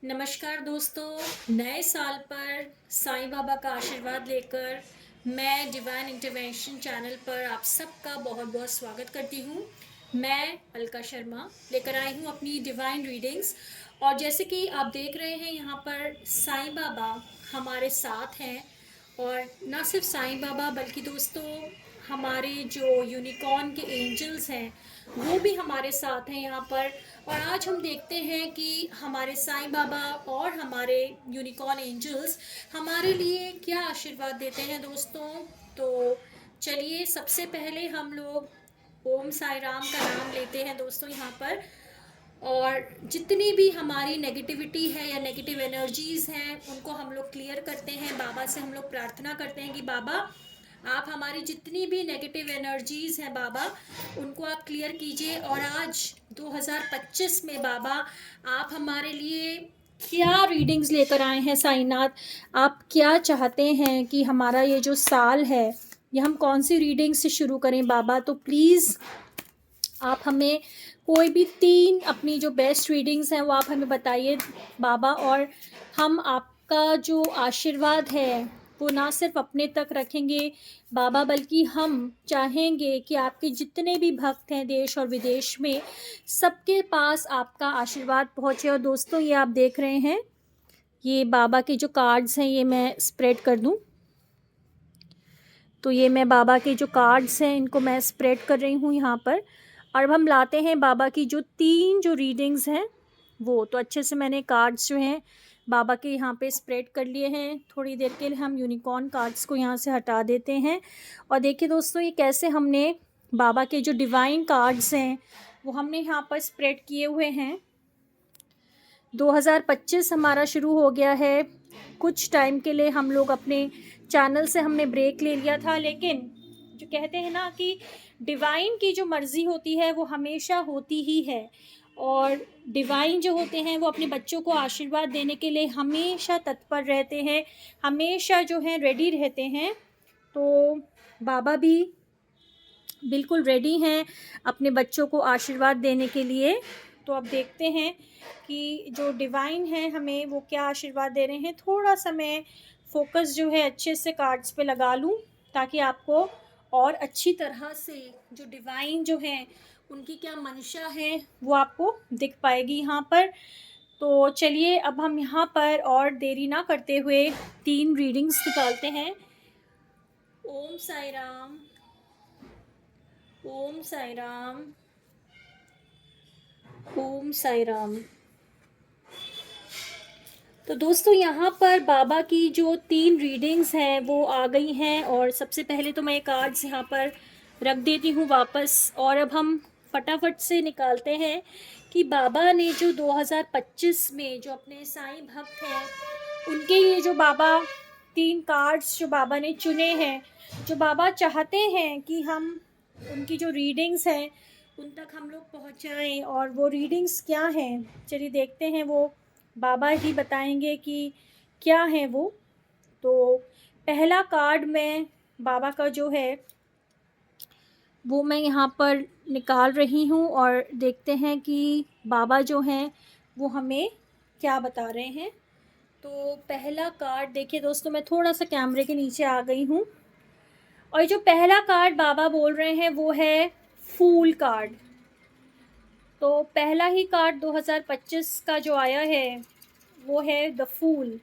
नमस्कार दोस्तों, नए साल पर साईं बाबा का आशीर्वाद लेकर मैं डिवाइन इंटरवेंशन चैनल पर आप सबका बहुत बहुत स्वागत करती हूँ। मैं अलका शर्मा लेकर आई हूँ अपनी डिवाइन रीडिंग्स। और जैसे कि आप देख रहे हैं यहाँ पर साईं बाबा हमारे साथ हैं। और ना सिर्फ साईं बाबा बल्कि दोस्तों हमारे जो यूनिकॉर्न के एंजल्स हैं वो भी हमारे साथ हैं यहाँ पर। और आज हम देखते हैं कि हमारे साईं बाबा और हमारे यूनिकॉर्न एंजल्स हमारे लिए क्या आशीर्वाद देते हैं दोस्तों। तो चलिए सबसे पहले हम लोग ओम साई राम का नाम लेते हैं दोस्तों यहाँ पर। और जितनी भी हमारी नेगेटिविटी है या नेगेटिव एनर्जीज हैं उनको हम लोग क्लियर करते हैं। बाबा से हम लोग प्रार्थना करते हैं कि बाबा आप हमारी जितनी भी नेगेटिव एनर्जीज हैं बाबा उनको आप क्लियर कीजिए। और आज 2025 में बाबा आप हमारे लिए क्या रीडिंग्स लेकर आए हैं साईनाथ। आप क्या चाहते हैं कि हमारा ये जो साल है ये हम कौन सी रीडिंग से शुरू करें बाबा। तो प्लीज़ आप हमें कोई भी 3 अपनी जो बेस्ट रीडिंग्स हैं वो आप हमें बताइए बाबा। और हम आपका जो आशीर्वाद है वो ना सिर्फ अपने तक रखेंगे बाबा बल्कि हम चाहेंगे कि आपके जितने भी भक्त हैं देश और विदेश में सबके पास आपका आशीर्वाद पहुँचे। और दोस्तों ये आप देख रहे हैं ये बाबा के जो कार्ड्स हैं ये मैं स्प्रेड कर दूं। तो ये मैं बाबा के जो कार्ड्स हैं इनको मैं स्प्रेड कर रही हूँ यहाँ पर। और अब हम लाते हैं बाबा की जो 3 जो रीडिंग्स हैं वो। तो अच्छे से मैंने कार्ड्स जो हैं बाबा के यहाँ पे स्प्रेड कर लिए हैं। थोड़ी देर के लिए हम यूनिकॉर्न कार्ड्स को यहाँ से हटा देते हैं। और देखिए दोस्तों ये कैसे हमने बाबा के जो डिवाइन कार्ड्स हैं वो हमने यहाँ पर स्प्रेड किए हुए हैं। 2025 हमारा शुरू हो गया है। कुछ टाइम के लिए हम लोग अपने चैनल से हमने ब्रेक ले लिया था, लेकिन जो कहते हैं ना कि डिवाइन की जो मर्ज़ी होती है वो हमेशा होती ही है। और डिवाइन जो होते हैं वो अपने बच्चों को आशीर्वाद देने के लिए हमेशा तत्पर रहते हैं, हमेशा जो है रेडी रहते हैं। तो बाबा भी बिल्कुल रेडी हैं अपने बच्चों को आशीर्वाद देने के लिए। तो अब देखते हैं कि जो डिवाइन है हमें वो क्या आशीर्वाद दे रहे हैं। थोड़ा सा मैं फोकस जो है अच्छे से कार्ड्स पे लगा लूँ ताकि आपको और अच्छी तरह से जो डिवाइन जो है उनकी क्या मंशा है वो आपको दिख पाएगी यहाँ पर। तो चलिए अब हम यहाँ पर और देरी ना करते हुए 3 रीडिंग्स निकालते हैं। ओम साई राम, ओम साई राम, ओम साई राम। तो दोस्तों यहाँ पर बाबा की जो 3 रीडिंग्स हैं वो आ गई हैं। और सबसे पहले तो मैं कार्ड्स यहाँ पर रख देती हूँ वापस। और अब हम फटाफट से निकालते हैं कि बाबा ने जो 2025 में जो अपने साईं भक्त हैं उनके लिए जो बाबा 3 कार्ड्स जो बाबा ने चुने हैं, जो बाबा चाहते हैं कि हम उनकी जो रीडिंग्स हैं उन तक हम लोग पहुँचाएँ। और वो रीडिंग्स क्या हैं चलिए देखते हैं, वो बाबा ही बताएंगे कि क्या है वो। तो पहला कार्ड मैं बाबा का जो है वो मैं यहाँ पर निकाल रही हूँ और देखते हैं कि बाबा जो हैं वो हमें क्या बता रहे हैं। तो पहला कार्ड देखिए दोस्तों, मैं थोड़ा सा कैमरे के नीचे आ गई हूँ। और जो पहला कार्ड बाबा बोल रहे हैं वो है फूल कार्ड। तो पहला ही कार्ड 2025 का जो आया है वो है द फूल।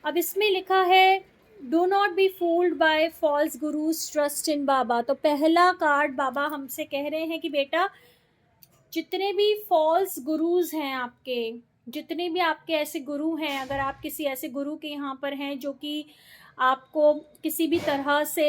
अब इसमें लिखा है do not be fooled by false gurus, trust in Baba. तो पहला कार्ड बाबा हमसे कह रहे हैं कि बेटा जितने भी फॉल्स गुरुज हैं आपके, जितने भी आपके ऐसे गुरु हैं, अगर आप किसी ऐसे गुरु के यहाँ पर हैं जो कि आपको किसी भी तरह से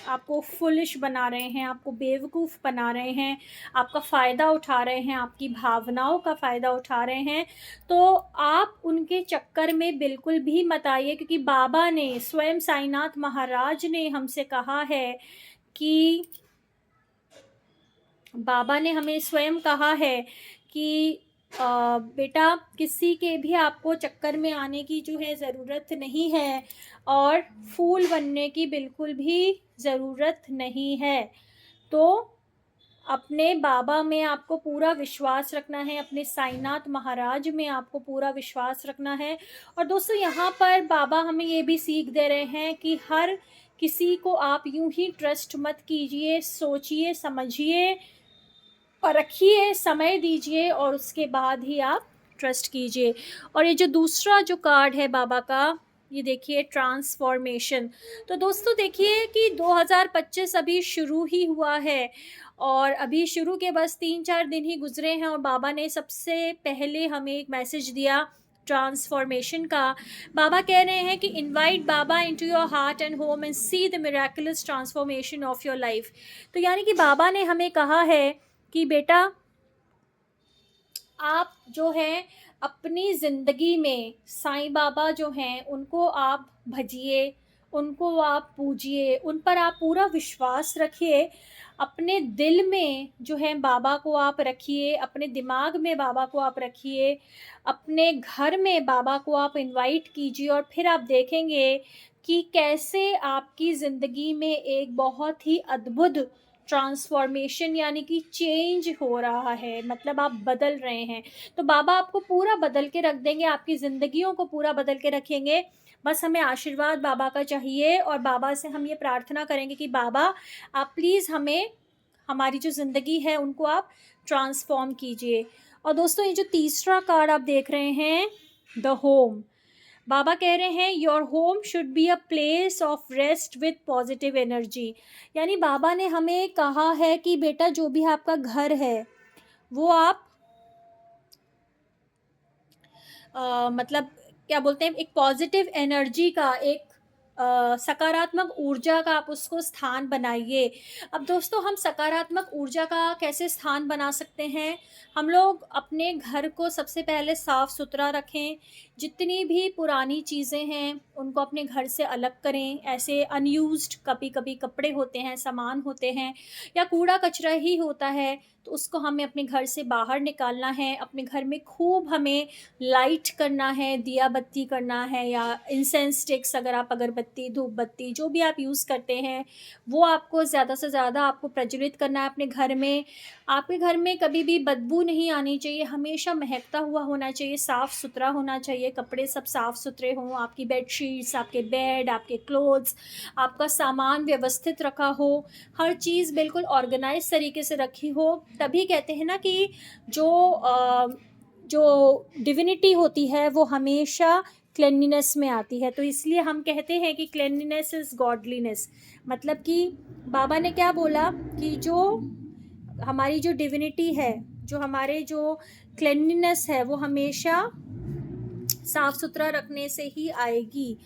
आपको फुलिश बना रहे हैं, आपको बेवकूफ़ बना रहे हैं, आपका फ़ायदा उठा रहे हैं, आपकी भावनाओं का फ़ायदा उठा रहे हैं, तो आप उनके चक्कर में बिल्कुल भी मत आइए। क्योंकि बाबा ने स्वयं साईनाथ महाराज ने हमसे कहा है कि बाबा ने हमें स्वयं कहा है कि बेटा किसी के भी आपको चक्कर में आने की जो है ज़रूरत नहीं है और फूल बनने की बिल्कुल भी ज़रूरत नहीं है। तो अपने बाबा में आपको पूरा विश्वास रखना है, अपने साईनाथ महाराज में आपको पूरा विश्वास रखना है। और दोस्तों यहाँ पर बाबा हमें ये भी सीख दे रहे हैं कि हर किसी को आप यूं ही ट्रस्ट मत कीजिए, सोचिए, समझिए, परखिए, समय दीजिए और उसके बाद ही आप ट्रस्ट कीजिए। और ये जो दूसरा जो कार्ड है बाबा का, ये देखिए ट्रांसफॉर्मेशन। तो दोस्तों देखिए कि 2025 अभी शुरू ही हुआ है और अभी शुरू के बस 3-4 दिन ही गुजरे हैं और बाबा ने सबसे पहले हमें एक मैसेज दिया ट्रांसफॉर्मेशन का। बाबा कह रहे हैं कि invite Baba into your heart and home and see the miraculous transformation of your life. तो यानी कि बाबा ने हमें कहा है कि बेटा आप जो हैं अपनी ज़िंदगी में साईं बाबा जो हैं उनको आप भजिए, उनको आप पूजिए, उन पर आप पूरा विश्वास रखिए। अपने दिल में जो है बाबा को आप रखिए, अपने दिमाग में बाबा को आप रखिए, अपने घर में बाबा को आप इनवाइट कीजिए और फिर आप देखेंगे कि कैसे आपकी ज़िंदगी में एक बहुत ही अद्भुत ट्रांसफॉर्मेशन यानी कि चेंज हो रहा है, मतलब आप बदल रहे हैं। तो बाबा आपको पूरा बदल के रख देंगे, आपकी ज़िंदगियों को पूरा बदल के रखेंगे। बस हमें आशीर्वाद बाबा का चाहिए और बाबा से हम ये प्रार्थना करेंगे कि बाबा आप प्लीज़ हमें हमारी जो ज़िंदगी है उनको आप ट्रांसफॉर्म कीजिए। और दोस्तों ये जो तीसरा कार्ड आप देख रहे हैं, द होम, बाबा कह रहे हैं your home should be a place of rest with positive energy. यानी बाबा ने हमें कहा है कि बेटा जो भी आपका घर है वो आप मतलब क्या बोलते हैं, एक पॉजिटिव एनर्जी का, एक सकारात्मक ऊर्जा का आप उसको स्थान बनाइए। अब दोस्तों हम सकारात्मक ऊर्जा का कैसे स्थान बना सकते हैं? हम लोग अपने घर को सबसे पहले साफ़ सुथरा रखें। जितनी भी पुरानी चीज़ें हैं उनको अपने घर से अलग करें। ऐसे अनयूज्ड कभी कभी कपड़े होते हैं, सामान होते हैं या कूड़ा कचरा ही होता है, तो उसको हमें अपने घर से बाहर निकालना है। अपने घर में खूब हमें लाइट करना है, दिया बत्ती करना है या इंसेंस स्टिक्स, अगर आप अगरबत्ती, धूप बत्ती जो भी आप यूज़ करते हैं वो आपको ज़्यादा से ज़्यादा आपको प्रज्वलित करना है अपने घर में। आपके घर में कभी भी बदबू नहीं आनी चाहिए, हमेशा महकता हुआ होना चाहिए, साफ़ सुथरा होना चाहिए, कपड़े सब साफ़ सुथरे हों, आपकी बेडशीट्स, आपके बेड, आपके क्लोथ्स, आपका सामान व्यवस्थित रखा हो, हर चीज़ बिल्कुल ऑर्गेनाइज तरीके से रखी हो। तभी कहते हैं ना कि जो डिविनिटी होती है वो हमेशा क्लेanलीनेस में आती है। तो इसलिए हम कहते हैं कि क्लेanलीनेस इज़ गॉडलीनेस। मतलब कि बाबा ने क्या बोला कि जो हमारी जो डिविनिटी है, जो हमारे जो क्लेanलीनेस है वो हमेशा साफ़ सुथरा रखने से ही आएगी।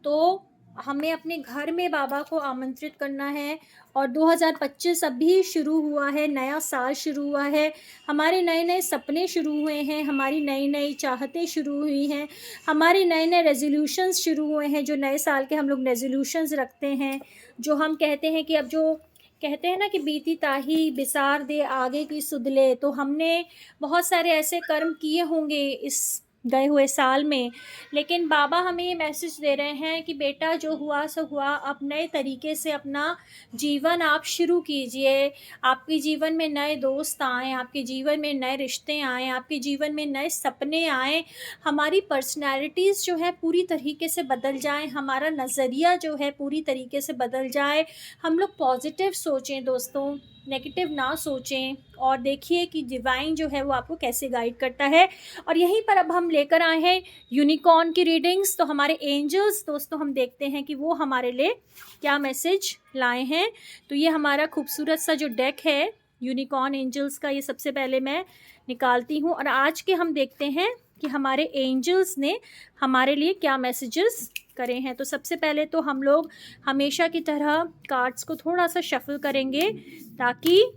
तो हमें अपने घर में बाबा को आमंत्रित करना है। और 2025 अभी शुरू हुआ है, नया साल शुरू हुआ है, हमारे नए नए सपने शुरू हुए हैं, हमारी नई नई चाहतें शुरू हुई हैं, हमारे नए नए रेजोल्यूशंस शुरू हुए हैं। जो नए साल के हम लोग रेजोल्यूशंस रखते हैं, जो हम कहते हैं कि अब जो कहते हैं ना कि बीती ताही बिसार दे आगे की सुधले, तो हमने बहुत सारे ऐसे कर्म किए होंगे इस गए हुए साल में, लेकिन बाबा हमें ये मैसेज दे रहे हैं कि बेटा जो हुआ सो हुआ, अब नए तरीके से अपना जीवन आप शुरू कीजिए। आपके जीवन में नए दोस्त आएँ, आपके जीवन में नए रिश्ते आएँ, आपके जीवन में नए सपने आएँ, हमारी पर्सनैलिटीज़ जो है पूरी तरीके से बदल जाएँ, हमारा नज़रिया जो है पूरी तरीके से बदल जाए। हम लोग पॉजिटिव सोचें दोस्तों, नेगेटिव ना सोचें और देखिए कि डिवाइन जो है वो आपको कैसे गाइड करता है। और यहीं पर अब हम लेकर आए हैं यूनिकॉर्न की रीडिंग्स। तो हमारे एंजल्स दोस्तों, हम देखते हैं कि वो हमारे लिए क्या मैसेज लाए हैं। तो ये हमारा खूबसूरत सा जो डेक है यूनिकॉर्न एंजल्स का, ये सबसे पहले मैं निकालती हूँ और आज के हम देखते हैं कि हमारे एंजल्स ने हमारे लिए क्या मैसेजेस करे हैं। तो सबसे पहले तो हम लोग हमेशा की तरह कार्ड्स को थोड़ा सा शफल करेंगे ताकि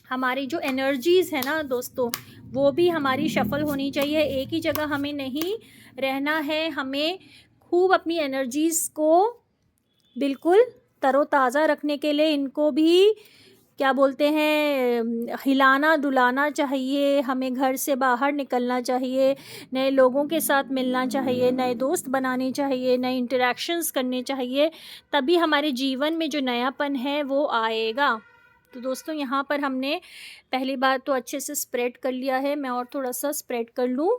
हमारी जो एनर्जीज़ है ना दोस्तों, वो भी हमारी शफल होनी चाहिए। एक ही जगह हमें नहीं रहना है, हमें खूब अपनी एनर्जीज़ को बिल्कुल तरोताज़ा रखने के लिए इनको भी क्या बोलते हैं, हिलाना डुलाना चाहिए। हमें घर से बाहर निकलना चाहिए, नए लोगों के साथ मिलना चाहिए, नए दोस्त बनाने चाहिए, नए इंटरेक्शंस करने चाहिए, तभी हमारे जीवन में जो नयापन है वो आएगा। तो दोस्तों यहाँ पर हमने पहली बार तो अच्छे से स्प्रेड कर लिया है। मैं और थोड़ा सा स्प्रेड कर लूँ।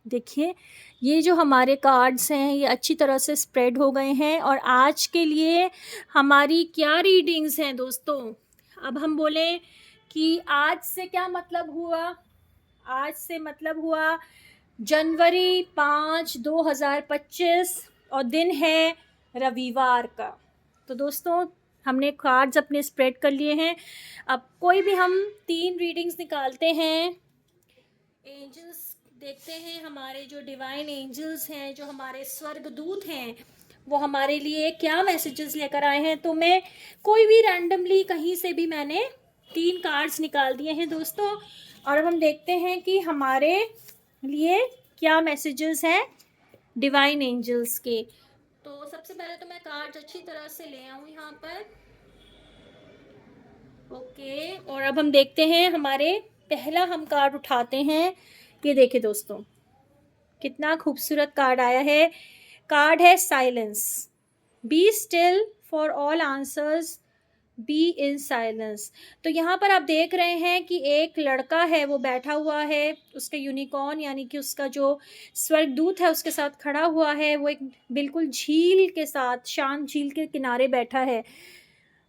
देखिए ये जो हमारे कार्ड्स हैं ये अच्छी तरह से स्प्रेड हो गए हैं। और आज के लिए हमारी क्या रीडिंग्स हैं दोस्तों, अब हम बोलें कि आज से क्या मतलब हुआ। आज से मतलब हुआ जनवरी 5, 2025 और दिन है रविवार का। तो दोस्तों हमने कार्ड्स अपने स्प्रेड कर लिए हैं। अब कोई भी हम 3 रीडिंग्स निकालते हैं। एंजल्स देखते हैं, हमारे जो डिवाइन एंजल्स हैं, जो हमारे स्वर्गदूत हैं, वो हमारे लिए क्या मैसेजेस लेकर आए हैं। तो मैं कोई भी रैंडमली कहीं से भी मैंने 3 कार्ड्स निकाल दिए हैं दोस्तों। और अब हम देखते हैं कि हमारे लिए क्या मैसेजेस हैं डिवाइन एंजल्स के। तो सबसे पहले तो मैं कार्ड्स अच्छी तरह से ले आऊँ यहाँ पर। ओके, और अब हम देखते हैं हमारे पहला हम कार्ड उठाते हैं। ये देखिए दोस्तों कितना खूबसूरत कार्ड आया है। कार्ड है silence. Be still for all answers, be in silence. तो यहाँ पर आप देख रहे हैं कि एक लड़का है वो बैठा हुआ है, उसका यूनिकॉर्न यानी कि उसका जो स्वर्गदूत है उसके साथ खड़ा हुआ है। वो एक बिल्कुल झील के साथ, शांत झील के किनारे बैठा है।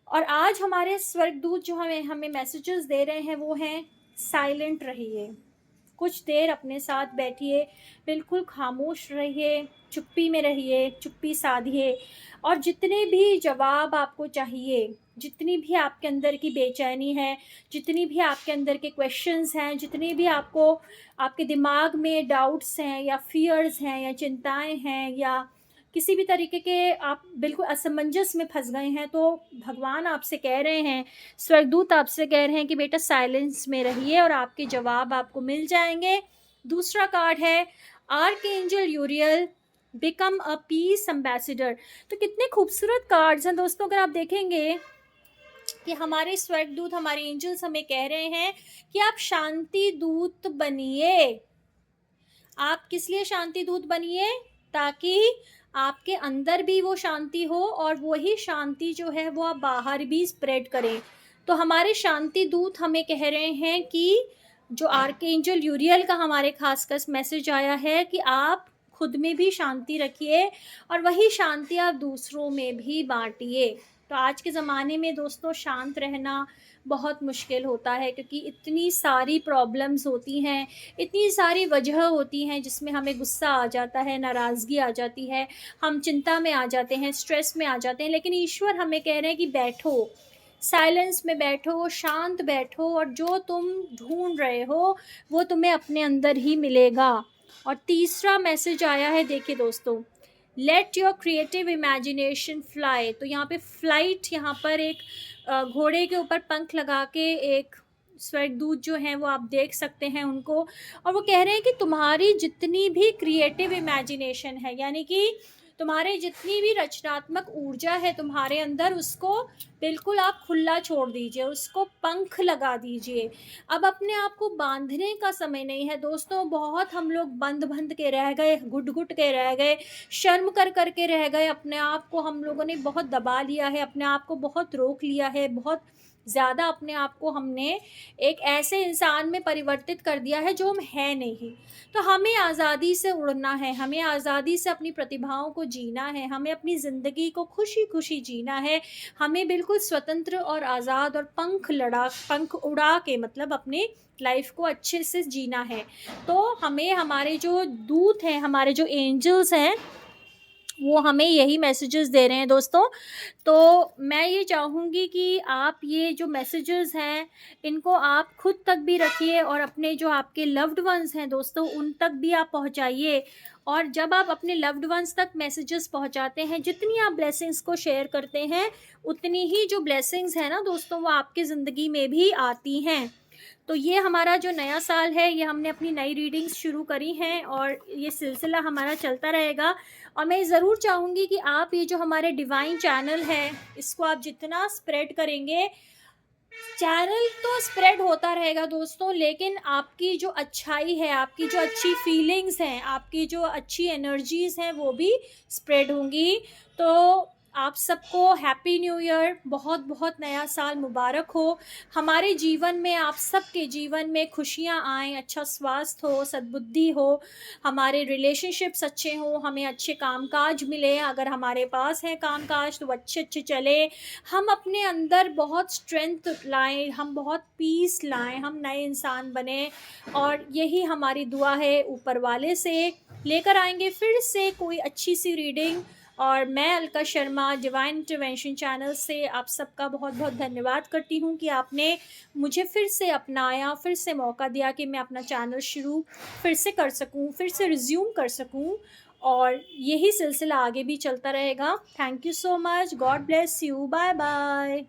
और आज हमारे स्वर्गदूत जो हमें हमें मैसेजेस दे रहे हैं वो हैं साइलेंट रहिए, कुछ देर अपने साथ बैठिए, बिल्कुल खामोश रहिए, चुप्पी में रहिए, चुप्पी साधिए। और जितने भी जवाब आपको चाहिए, जितनी भी आपके अंदर की बेचैनी है, जितनी भी आपके अंदर के क्वेश्चंस हैं, जितनी भी आपको आपके दिमाग में डाउट्स हैं या फियर्स हैं या चिंताएं हैं या किसी भी तरीके के आप बिल्कुल असमंजस में फंस गए हैं, तो भगवान आपसे कह रहे हैं, स्वर्गदूत आपसे कह रहे हैं कि बेटा साइलेंस में रहिए और आपके जवाब आपको मिल जाएंगे। दूसरा कार्ड है archangel यूरियल, become a piece ambassador. तो कितने खूबसूरत कार्ड्स हैं दोस्तों। अगर आप देखेंगे कि हमारे स्वर्गदूत, हमारे एंजल्स हमें कह रहे हैं कि आप शांति दूत बनिए। आप किस लिए शांति दूत बनिए? ताकि आपके अंदर भी वो शांति हो और वही शांति जो है वो आप बाहर भी स्प्रेड करें। तो हमारे शांति दूत हमें कह रहे हैं कि जो आर्कएंजल यूरियल का हमारे खासकर मैसेज आया है कि आप खुद में भी शांति रखिए और वही शांति आप दूसरों में भी बांटिए। तो आज के ज़माने में दोस्तों शांत रहना बहुत मुश्किल होता है, क्योंकि इतनी सारी प्रॉब्लम्स होती हैं, इतनी सारी वजह होती हैं जिसमें हमें गुस्सा आ जाता है, नाराज़गी आ जाती है, हम चिंता में आ जाते हैं, स्ट्रेस में आ जाते हैं। लेकिन ईश्वर हमें कह रहे हैं कि बैठो, साइलेंस में बैठो, शांत बैठो और जो तुम ढूंढ रहे हो वो तुम्हें अपने अंदर ही मिलेगा। और तीसरा मैसेज आया है, देखिए दोस्तों, let your creative imagination fly. तो यहाँ पे फ्लाइट, यहाँ पर एक घोड़े के ऊपर पंख लगा के एक स्वर्गदूत जो हैं वो आप देख सकते हैं उनको। और वो कह रहे हैं कि तुम्हारी जितनी भी क्रिएटिव इमेजिनेशन है, यानी कि तुम्हारे जितनी भी रचनात्मक ऊर्जा है तुम्हारे अंदर, उसको बिल्कुल आप खुला छोड़ दीजिए, उसको पंख लगा दीजिए। अब अपने आप को बांधने का समय नहीं है दोस्तों। बहुत हम लोग बंद बंद के रह गए, घुट घुट के रह गए, शर्म कर कर के रह गए। अपने आप को हम लोगों ने बहुत दबा लिया है, अपने आप को बहुत रोक लिया है, बहुत ज़्यादा अपने आप को हमने एक ऐसे इंसान में परिवर्तित कर दिया है जो हम हैं नहीं। तो हमें आज़ादी से उड़ना है, हमें आज़ादी से अपनी प्रतिभाओं को जीना है, हमें अपनी ज़िंदगी को खुशी खुशी जीना है, हमें बिल्कुल स्वतंत्र और आज़ाद और पंख उड़ा के मतलब अपनी लाइफ को अच्छे से जीना है। तो हमें हमारे जो दूत हैं, हमारे जो एंजल्स हैं, वो हमें यही मैसेजेस दे रहे हैं दोस्तों। तो मैं ये चाहूँगी कि आप ये जो मैसेजेस हैं इनको आप खुद तक भी रखिए और अपने जो आपके लव्ड वंस हैं दोस्तों उन तक भी आप पहुँचाइए। और जब आप अपने लव्ड वंस तक मैसेजेस पहुँचाते हैं, जितनी आप ब्लेसिंग्स को शेयर करते हैं, उतनी ही जो ब्लेसिंग्स हैं ना दोस्तों वो आपकी ज़िंदगी में भी आती हैं। तो ये हमारा जो नया साल है, ये हमने अपनी नई रीडिंग्स शुरू करी हैं और ये सिलसिला हमारा चलता रहेगा। और मैं ज़रूर चाहूँगी कि आप ये जो हमारे डिवाइन चैनल है इसको आप जितना स्प्रेड करेंगे, चैनल तो स्प्रेड होता रहेगा दोस्तों, लेकिन आपकी जो अच्छाई है, आपकी जो अच्छी फीलिंग्स हैं, आपकी जो अच्छी एनर्जीज़ हैं वो भी स्प्रेड होंगी। तो आप सबको हैप्पी न्यू ईयर, बहुत बहुत नया साल मुबारक हो। हमारे जीवन में, आप सबके जीवन में खुशियाँ आएँ, अच्छा स्वास्थ्य हो, सद्बुद्धि हो, हमारे रिलेशनशिप्स अच्छे हों, हमें अच्छे काम-काज मिले, अगर हमारे पास है काम-काज तो अच्छे-अच्छे चले। हम अपने अंदर बहुत स्ट्रेंथ लाएँ, हम बहुत पीस लाएँ, हम नए इंसान बनें, और यही हमारी दुआ है ऊपर वाले से। लेकर आएँगे फिर से कोई अच्छी-सी रीडिंग, और मैं Alka Sharma divine intervention channel से आप सबका बहुत बहुत धन्यवाद करती हूँ कि आपने मुझे फिर से अपनाया, फिर से मौका दिया कि मैं अपना चैनल शुरू फिर से कर सकूँ, फिर से रिज़्यूम कर सकूँ, और यही सिलसिला आगे भी चलता रहेगा। Thank you so much. God bless you. Bye bye.